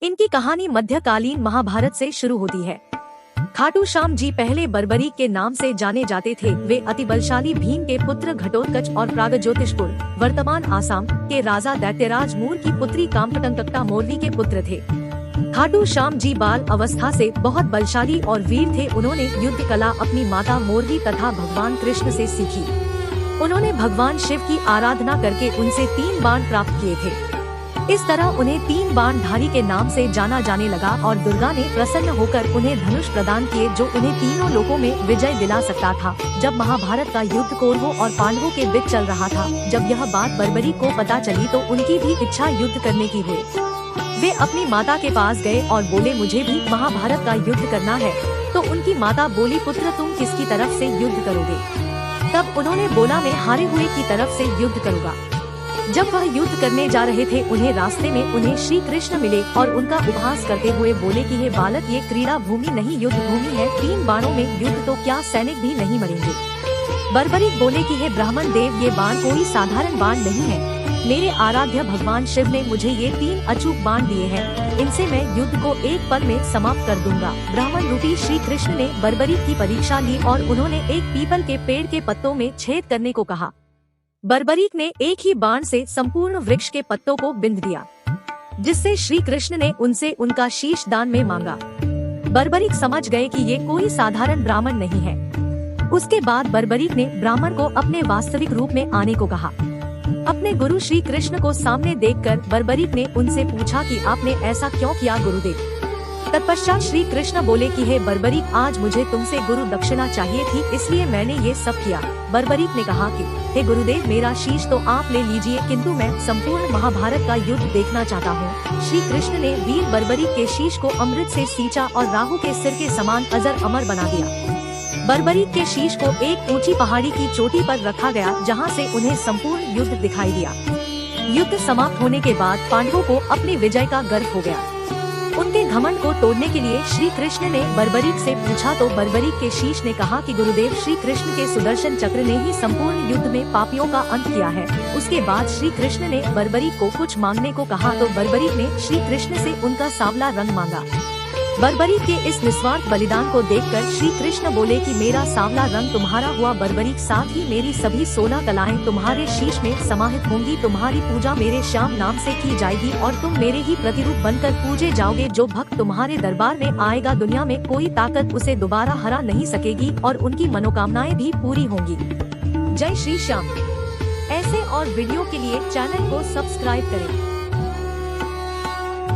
इनकी कहानी मध्यकालीन महाभारत से शुरू होती है। खाटू श्याम जी पहले बर्बरीक के नाम से जाने जाते थे। वे अति बलशाली भीम के पुत्र घटोत्कच और प्रागज्योतिषपुर वर्तमान आसाम के राजा दैत्यराज मूर की पुत्री कामपटंकटा मोरली के पुत्र थे। खाटू श्याम जी बाल अवस्था से बहुत बलशाली और वीर थे। उन्होंने युद्ध कला अपनी माता मोरली तथा भगवान कृष्ण से सीखी। उन्होंने भगवान शिव की आराधना करके उनसे 3 बाण प्राप्त किए थे। इस तरह उन्हें 3 बाणधारी के नाम से जाना जाने लगा और दुर्गा ने प्रसन्न होकर उन्हें धनुष प्रदान किए, जो उन्हें तीनों लोकों में विजय दिला सकता था। जब महाभारत का युद्ध कौरवों और पांडवों के बीच चल रहा था, जब यह बात बर्बरीक को पता चली तो उनकी भी इच्छा युद्ध करने की हुई। वे अपनी माता के पास गए और बोले, मुझे भी महाभारत का युद्ध करना है। तो उनकी माता बोली, पुत्र तुम किसकी तरफ से युद्ध करोगे? तब उन्होंने बोला, मैं हारे हुए की तरफ से युद्ध करूँगा। जब वह युद्ध करने जा रहे थे, उन्हें रास्ते में उन्हें श्री कृष्ण मिले और उनका उपहास करते हुए बोले कि हे बालक, ये क्रीड़ा भूमि नहीं युद्ध भूमि है। 3 बाणों में युद्ध तो क्या सैनिक भी नहीं मरेंगे? बर्बरीक बोले कि हे ब्राह्मण देव, ये बाण कोई साधारण बाण नहीं है। मेरे आराध्य भगवान शिव ने मुझे ये 3 अचूक बाण दिए हैं। इनसे मैं युद्ध को एक पल में समाप्त कर दूंगा। ब्राह्मण रूपी श्री कृष्ण ने बर्बरीक की परीक्षा ली और उन्होंने एक पीपल के पेड़ के पत्तों में छेद करने को कहा। बर्बरीक ने एक ही बाण से संपूर्ण वृक्ष के पत्तों को बिंद दिया, जिससे श्री कृष्ण ने उनसे उनका शीश दान में मांगा। बर्बरीक समझ गए कि ये कोई साधारण ब्राह्मण नहीं है। उसके बाद बर्बरीक ने ब्राह्मण को अपने वास्तविक रूप में आने को कहा। अपने गुरु श्री कृष्ण को सामने देखकर बर्बरीक ने उनसे पूछा कि आपने ऐसा क्यों किया गुरुदेव? तत्पश्चात श्री कृष्ण बोले कि हे बर्बरीक, आज मुझे तुमसे गुरु दक्षिणा चाहिए थी, इसलिए मैंने ये सब किया। बर्बरीक ने कहा कि हे गुरुदेव, मेरा शीश तो आप ले लीजिए, किंतु मैं संपूर्ण महाभारत का युद्ध देखना चाहता हूँ। श्री कृष्ण ने वीर बर्बरीक के शीश को अमृत से सींचा और राहु के सिर के समान अजर अमर बना दिया। बर्बरीक के शीश को एक ऊंची पहाड़ी की चोटी पर रखा गया, जहाँ से उन्हें संपूर्ण युद्ध दिखाई दिया। युद्ध समाप्त होने के बाद पांडवों को अपनी विजय का गर्व हो गया। उनके घमंड को तोड़ने के लिए श्री कृष्ण ने बर्बरीक से पूछा तो बर्बरीक के शीश ने कहा कि गुरुदेव, श्री कृष्ण के सुदर्शन चक्र ने ही संपूर्ण युद्ध में पापियों का अंत किया है। उसके बाद श्री कृष्ण ने बर्बरीक को कुछ मांगने को कहा तो बर्बरीक ने श्री कृष्ण से उनका सांवला रंग मांगा। बर्बरीक के इस निस्वार्थ बलिदान को देखकर श्री कृष्ण बोले कि मेरा सांवला रंग तुम्हारा हुआ बर्बरीक, साथ ही मेरी सभी 16 कलाएं तुम्हारे शीश में समाहित होंगी। तुम्हारी पूजा मेरे श्याम नाम से की जाएगी और तुम मेरे ही प्रतिरूप बनकर पूजे जाओगे। जो भक्त तुम्हारे दरबार में आएगा, दुनिया में कोई ताकत उसे दोबारा हरा नहीं सकेगी और उनकी मनोकामनाएं भी पूरी होंगी। जय श्री श्याम। ऐसे और वीडियो के लिए चैनल को सब्सक्राइब करें।